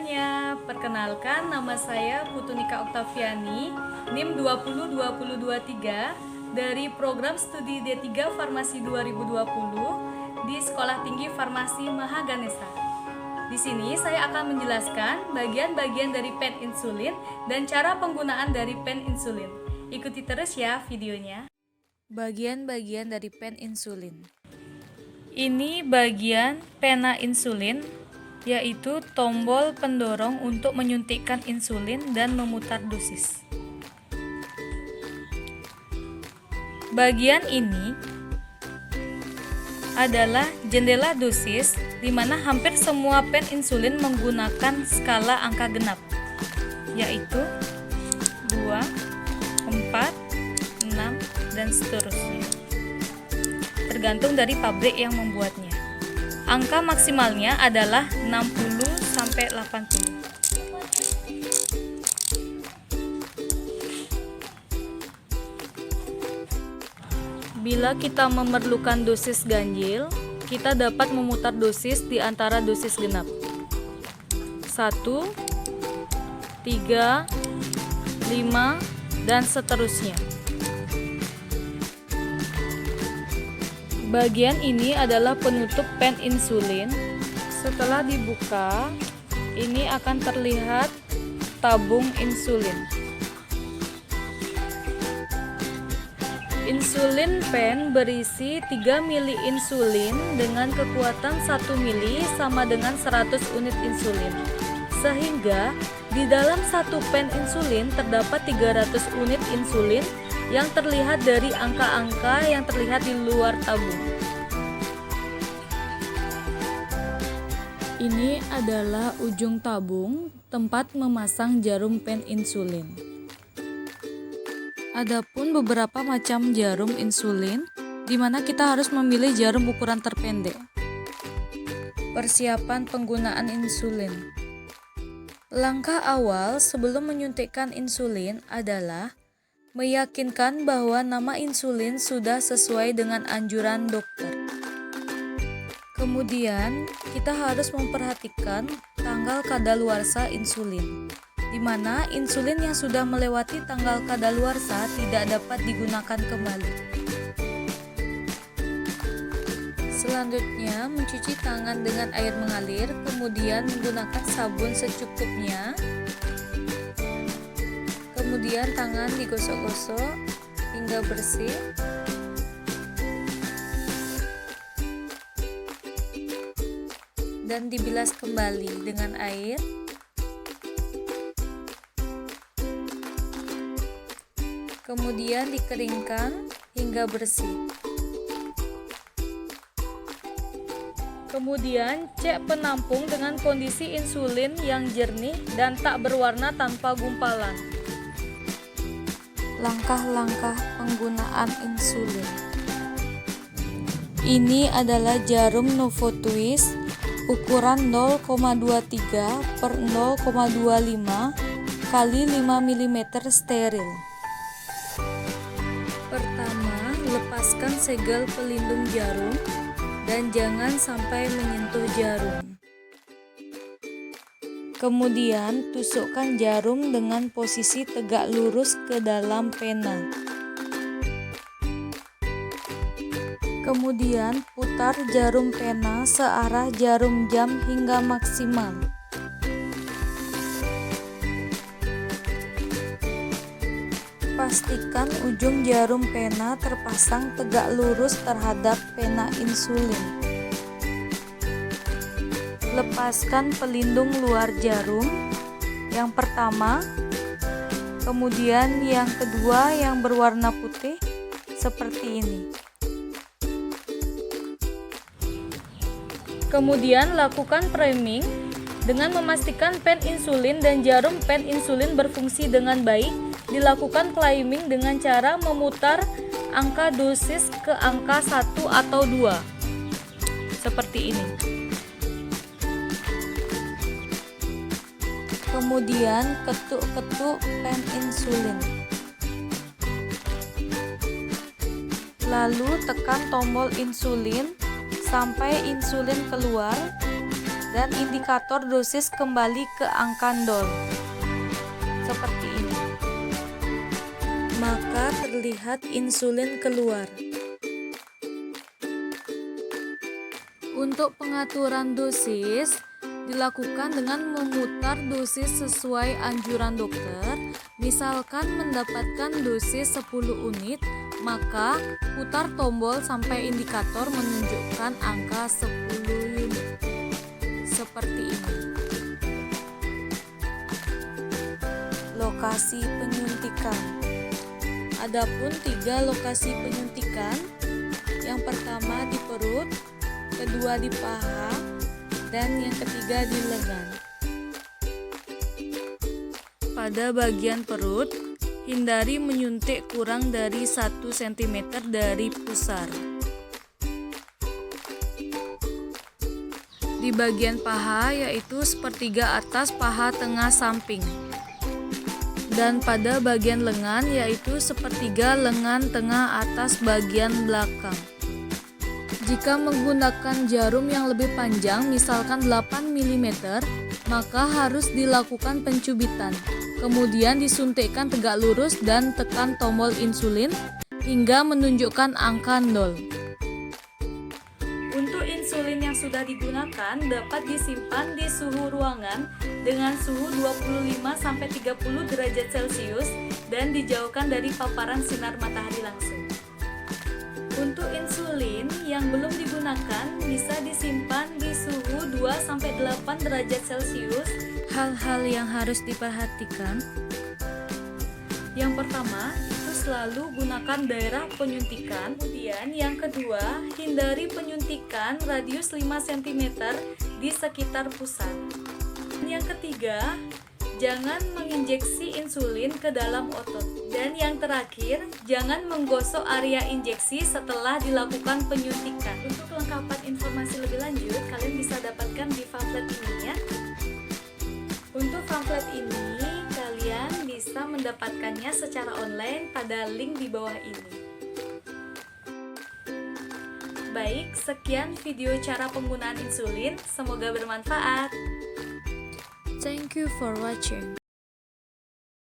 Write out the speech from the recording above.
semuanya, perkenalkan nama saya Putunika Oktaviani, NIM 2020223 dari Program Studi D3 Farmasi 2020 di Sekolah Tinggi Farmasi Mahaganesha. Di sini saya akan menjelaskan bagian-bagian dari pen insulin dan cara penggunaan dari pen insulin. Ikuti terus ya videonya. Bagian-bagian dari pen insulin. Ini bagian pena insulin, yaitu tombol pendorong untuk menyuntikkan insulin dan memutar dosis. Bagian ini adalah jendela dosis, di mana hampir semua pen insulin menggunakan skala angka genap, yaitu 2, 4, 6, dan seterusnya. Tergantung dari pabrik yang membuatnya. Angka maksimalnya adalah 60-80. Bila kita memerlukan dosis ganjil, kita dapat memutar dosis di antara dosis genap. 1, 3, 5, dan seterusnya. Bagian ini adalah penutup pen insulin. Setelah dibuka, ini akan terlihat tabung insulin. Insulin pen berisi 3 mili insulin dengan kekuatan 1 mili sama dengan 100 unit insulin. Sehingga di dalam satu pen insulin terdapat 300 unit insulin yang terlihat dari angka-angka yang terlihat di luar tabung. Ini adalah ujung tabung, tempat memasang jarum pen insulin. Adapun beberapa macam jarum insulin, di mana kita harus memilih jarum ukuran terpendek. Persiapan penggunaan insulin. Langkah awal sebelum menyuntikkan insulin adalah meyakinkan bahwa nama insulin sudah sesuai dengan anjuran dokter. Kemudian, kita harus memperhatikan tanggal kadaluarsa insulin, di mana insulin yang sudah melewati tanggal kadaluarsa tidak dapat digunakan kembali. Selanjutnya, mencuci tangan dengan air mengalir, kemudian menggunakan sabun secukupnya. Kemudian tangan digosok-gosok hingga bersih. Dan dibilas kembali dengan air. Kemudian dikeringkan hingga bersih. Kemudian cek penampung dengan kondisi insulin yang jernih dan tak berwarna tanpa gumpalan. Langkah-langkah penggunaan insulin. Ini adalah jarum Novotwist ukuran 0,23 per 0,25 kali 5 mm steril. Pertama, lepaskan segel pelindung jarum dan jangan sampai menyentuh jarum. Kemudian tusukkan jarum dengan posisi tegak lurus ke dalam pena. Kemudian putar jarum pena searah jarum jam hingga maksimal. Pastikan ujung jarum pena terpasang tegak lurus terhadap pena insulin. Lepaskan pelindung luar jarum yang pertama, kemudian yang kedua yang berwarna putih seperti ini. Kemudian lakukan priming dengan memastikan pen insulin dan jarum pen insulin berfungsi dengan baik. Dilakukan priming dengan cara memutar angka dosis ke angka 1 atau 2 seperti ini. Kemudian ketuk-ketuk pen insulin. Lalu tekan tombol insulin sampai insulin keluar dan indikator dosis kembali ke angka 0. Seperti ini. Maka terlihat insulin keluar. Untuk pengaturan dosis dilakukan dengan memutar dosis sesuai anjuran dokter. Misalkan mendapatkan dosis 10 unit, maka putar tombol sampai indikator menunjukkan angka 10 unit. Seperti ini. Lokasi penyuntikan. Adapun 3 lokasi penyuntikan. Yang pertama di perut, kedua di paha, dan yang ketiga di lengan. Pada bagian perut, hindari menyuntik kurang dari 1 cm dari pusar. Di bagian paha yaitu sepertiga atas paha tengah samping. Dan pada bagian lengan yaitu sepertiga lengan tengah atas bagian belakang. Jika menggunakan jarum yang lebih panjang, misalkan 8 mm, maka harus dilakukan pencubitan. Kemudian disuntikkan tegak lurus dan tekan tombol insulin hingga menunjukkan angka 0. Untuk insulin yang sudah digunakan dapat disimpan di suhu ruangan dengan suhu 25-30 derajat Celcius dan dijauhkan dari paparan sinar matahari langsung. Untuk insulin yang belum digunakan bisa disimpan di suhu 2-8 derajat Celcius. Hal-hal yang harus diperhatikan. Yang pertama, itu selalu gunakan daerah penyuntikan. Kemudian yang kedua, hindari penyuntikan radius 5 cm di sekitar pusat. Yang ketiga, jangan menginjeksi insulin ke dalam otot. Dan yang terakhir, jangan menggosok area injeksi setelah dilakukan penyuntikan. Untuk kelengkapan informasi lebih lanjut, kalian bisa dapatkan di pamflet ini ya. Untuk pamflet ini, kalian bisa mendapatkannya secara online pada link di bawah ini. Baik, sekian video cara penggunaan insulin. Semoga bermanfaat. Thank you for watching.